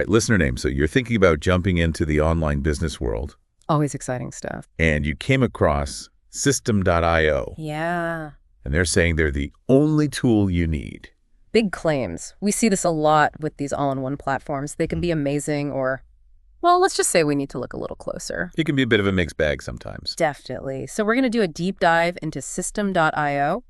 right, listener name. So you're thinking about jumping into the online business world. Always exciting stuff. And you came across Systeme.io. Yeah. And they're saying they're the only tool you need. Big claims. We see this a lot with these all-in-one platforms. They can be amazing or, well, let's just say we need to look a little closer. It can be a bit of a mixed bag sometimes. Definitely. So we're going to do a deep dive into Systeme.io,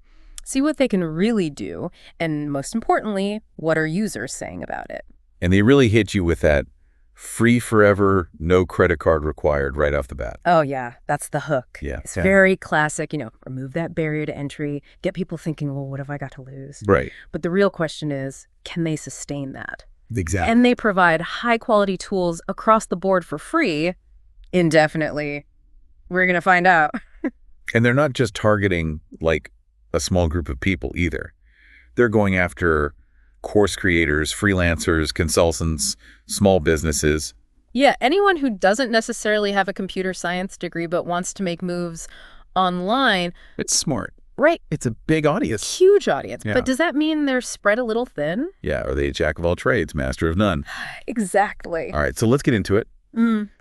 see what they can really do, and most importantly, what are users saying about it. And they really hit you with that free forever, no credit card required right off the bat. Oh, yeah. That's the hook. Yeah. It's very classic, remove that barrier to entry, get people thinking, well, what have I got to lose? Right. But the real question is, can they sustain that? Exactly. And they provide high-quality tools across the board for free indefinitely. We're going to find out. And they're not just targeting, like, a small group of people either. They're going after course creators, freelancers, consultants, small businesses. Yeah, anyone who doesn't necessarily have a computer science degree but wants to make moves online. It's smart. Right. It's a big audience. Huge audience. Yeah. But does that mean they're spread a little thin? Yeah, or they jack of all trades, master of none. Exactly. All right, so let's get into it.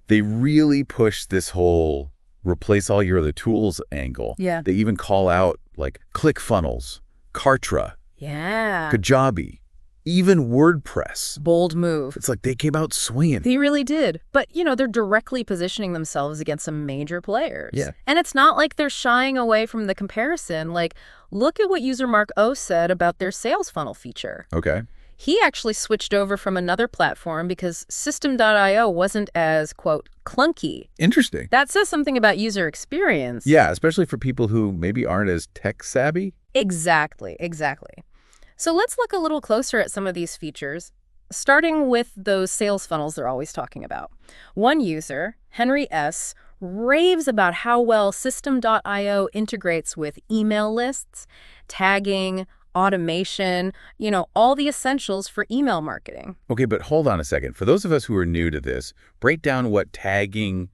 They really push this whole replace all your other tools angle. Yeah. They even call out like ClickFunnels, Kartra, Kajabi, even WordPress. Bold move. It's like they came out swinging. They really did. But, they're directly positioning themselves against some major players. Yeah. And it's not like they're shying away from the comparison. Like, look at what user Mark O said about their sales funnel feature. Okay. He actually switched over from another platform because Systeme.io wasn't as, quote, clunky. Interesting. That says something about user experience. Yeah, especially for people who maybe aren't as tech savvy. Exactly. So let's look a little closer at some of these features, starting with those sales funnels they're always talking about. One user, Henry S., raves about how well Systeme.io integrates with email lists, tagging, automation, all the essentials for email marketing. Okay, but hold on a second. For those of us who are new to this, break down what tagging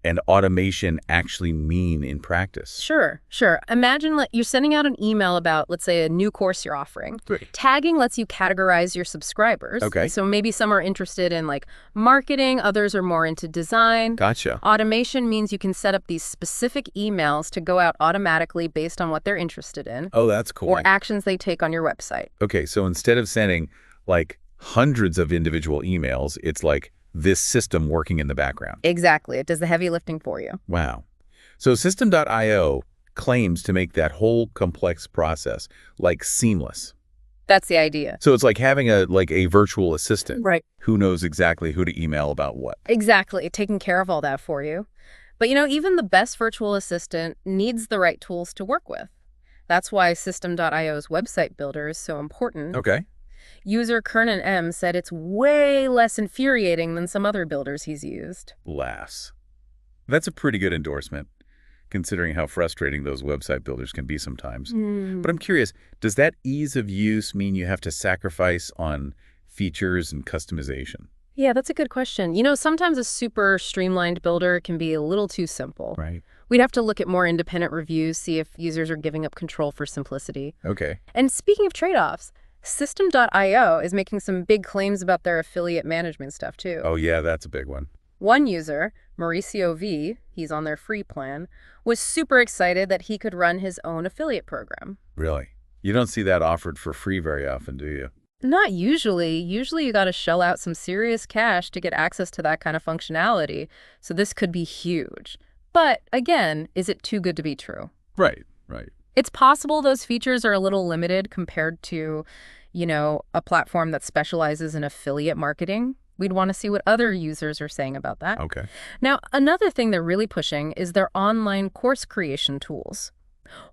and automation actually mean in practice. Sure. Imagine you're sending out an email about, let's say, a new course you're offering. Great. Tagging lets you categorize your subscribers. Okay. So maybe some are interested in marketing, others are more into design. Gotcha. Automation means you can set up these specific emails to go out automatically based on what they're interested in. Oh, that's cool. Or actions they take on your website. Okay, so instead of sending hundreds of individual emails, it's like this system working in the background. Exactly. It does the heavy lifting for you. Wow. So Systeme.io claims to make that whole complex process seamless. That's the idea. So it's like having a virtual assistant. Right. Who knows exactly who to email about what. Exactly. Taking care of all that for you. But even the best virtual assistant needs the right tools to work with. That's why Systeme.io's website builder is so important. Okay. User Kernan M said it's way less infuriating than some other builders he's used. Lass. That's a pretty good endorsement, considering how frustrating those website builders can be sometimes. But I'm curious, does that ease of use mean you have to sacrifice on features and customization? Yeah, that's a good question. Sometimes a super streamlined builder can be a little too simple. Right. We'd have to look at more independent reviews, see if users are giving up control for simplicity. Okay. And speaking of trade-offs, Systeme.io is making some big claims about their affiliate management stuff, too. Oh, yeah, that's a big one. One user, Mauricio V., he's on their free plan, was super excited that he could run his own affiliate program. Really? You don't see that offered for free very often, do you? Not usually. Usually you got to shell out some serious cash to get access to that kind of functionality, so this could be huge. But, again, is it too good to be true? Right. It's possible those features are a little limited compared to, a platform that specializes in affiliate marketing. We'd want to see what other users are saying about that. Okay. Now, another thing they're really pushing is their online course creation tools.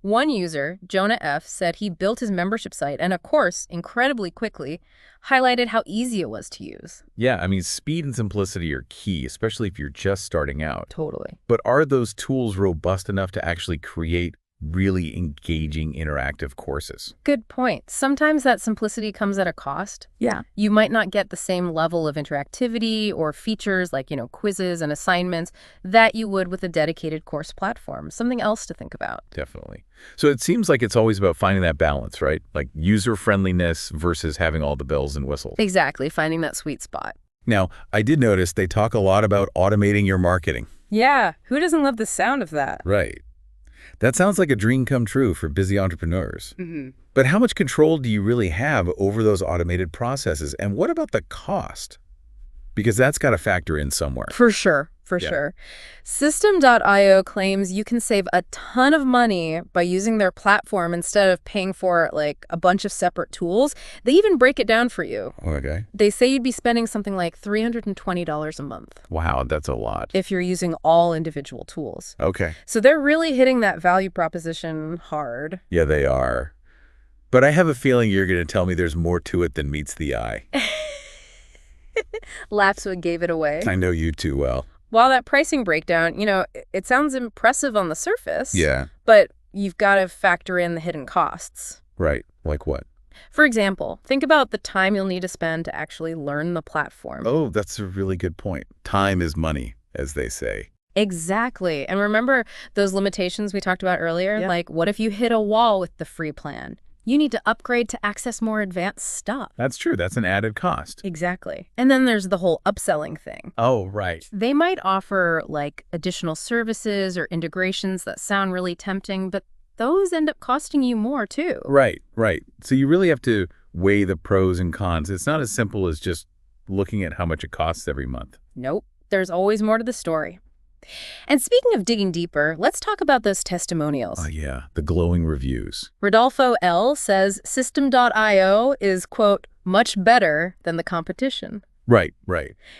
One user, Jonah F., said he built his membership site and a course incredibly quickly, highlighted how easy it was to use. Yeah, speed and simplicity are key, especially if you're just starting out. Totally. But are those tools robust enough to actually create really engaging interactive courses? Good point. Sometimes that simplicity comes at a cost. Yeah. You might not get the same level of interactivity or features like, quizzes and assignments that you would with a dedicated course platform. Something else to think about. Definitely. So it seems like it's always about finding that balance, right? Like user-friendliness versus having all the bells and whistles. Exactly. Finding that sweet spot. Now, I did notice they talk a lot about automating your marketing. Yeah, who doesn't love the sound of that? Right. That sounds like a dream come true for busy entrepreneurs. Mm-hmm. But how much control do you really have over those automated processes? And what about the cost? Because that's got to factor in somewhere. For sure. Systeme.io claims you can save a ton of money by using their platform instead of paying for like a bunch of separate tools. They even break it down for you. Okay. They say you'd be spending something like $320 a month. Wow, that's a lot. If you're using all individual tools. Okay. So they're really hitting that value proposition hard. Yeah, they are. But I have a feeling you're going to tell me there's more to it than meets the eye. Lapswood gave it away. I know you too well. While that pricing breakdown, it sounds impressive on the surface. Yeah. But you've got to factor in the hidden costs. Right. Like what? For example, think about the time you'll need to spend to actually learn the platform. Oh, that's a really good point. Time is money, as they say. Exactly. And remember those limitations we talked about earlier? Yeah. Like, what if you hit a wall with the free plan? You need to upgrade to access more advanced stuff. That's true. That's an added cost. Exactly. And then there's the whole upselling thing. Oh, right. They might offer like additional services or integrations that sound really tempting, but those end up costing you more too. Right. So you really have to weigh the pros and cons. It's not as simple as just looking at how much it costs every month. Nope. There's always more to the story. And speaking of digging deeper, let's talk about those testimonials. Oh, yeah. The glowing reviews. Rodolfo L. says Systeme.io is, quote, much better than the competition. Right.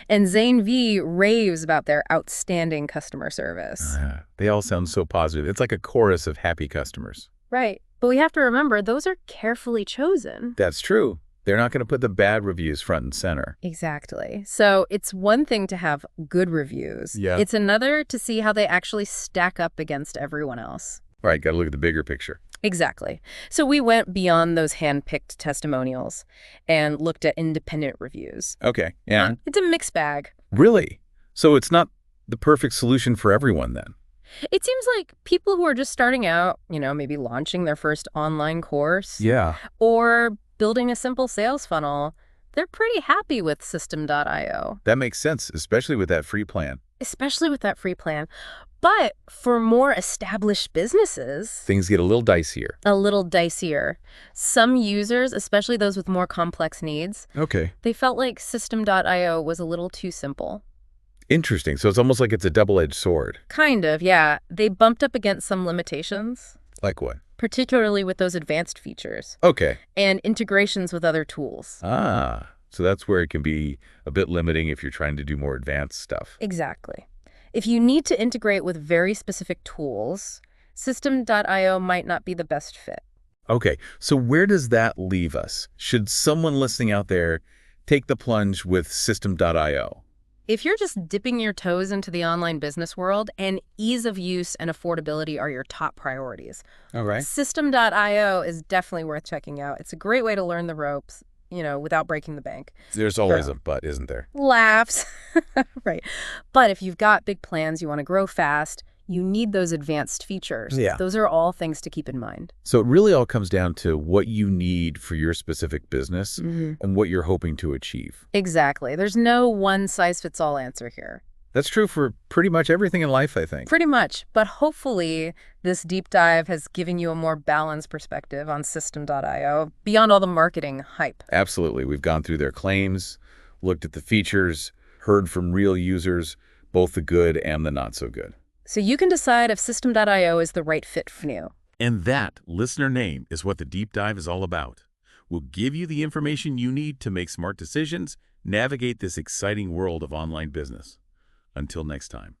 And Zane V. raves about their outstanding customer service. They all sound so positive. It's like a chorus of happy customers. Right. But we have to remember, those are carefully chosen. That's true. They're not going to put the bad reviews front and center. Exactly. So it's one thing to have good reviews. Yeah. It's another to see how they actually stack up against everyone else. Right. Got to look at the bigger picture. Exactly. So we went beyond those hand-picked testimonials and looked at independent reviews. Okay. Yeah. It's a mixed bag. Really? So it's not the perfect solution for everyone then? It seems like people who are just starting out, maybe launching their first online course. Yeah. Or building a simple sales funnel, they're pretty happy with Systeme.io. That makes sense, especially with that free plan. But for more established businesses, Things get a little dicier. Some users, especially those with more complex needs, Okay. they felt like Systeme.io was a little too simple. Interesting. So it's almost like it's a double-edged sword. Kind of, yeah. They bumped up against some limitations, Like what? particularly with those advanced features Okay. and integrations with other tools. So that's where it can be a bit limiting if you're trying to do more advanced stuff. Exactly. If you need to integrate with very specific tools, Systeme.io might not be the best fit. Okay. So where does that leave us? Should someone listening out there take the plunge with Systeme.io? If you're just dipping your toes into the online business world and ease of use and affordability are your top priorities, All right. Systeme.io is definitely worth checking out. It's a great way to learn the ropes, without breaking the bank. There's always a but, isn't there? Laughs. Right. But if you've got big plans, you want to grow fast, you need those advanced features. Yeah. Those are all things to keep in mind. So it really all comes down to what you need for your specific business and what you're hoping to achieve. Exactly. There's no one-size-fits-all answer here. That's true for pretty much everything in life, I think. Pretty much. But hopefully this deep dive has given you a more balanced perspective on Systeme.io beyond all the marketing hype. Absolutely. We've gone through their claims, looked at the features, heard from real users, both the good and the not so good. So you can decide if Systeme.io is the right fit for you. And that, listener name, is what the deep dive is all about. We'll give you the information you need to make smart decisions, navigate this exciting world of online business. Until next time.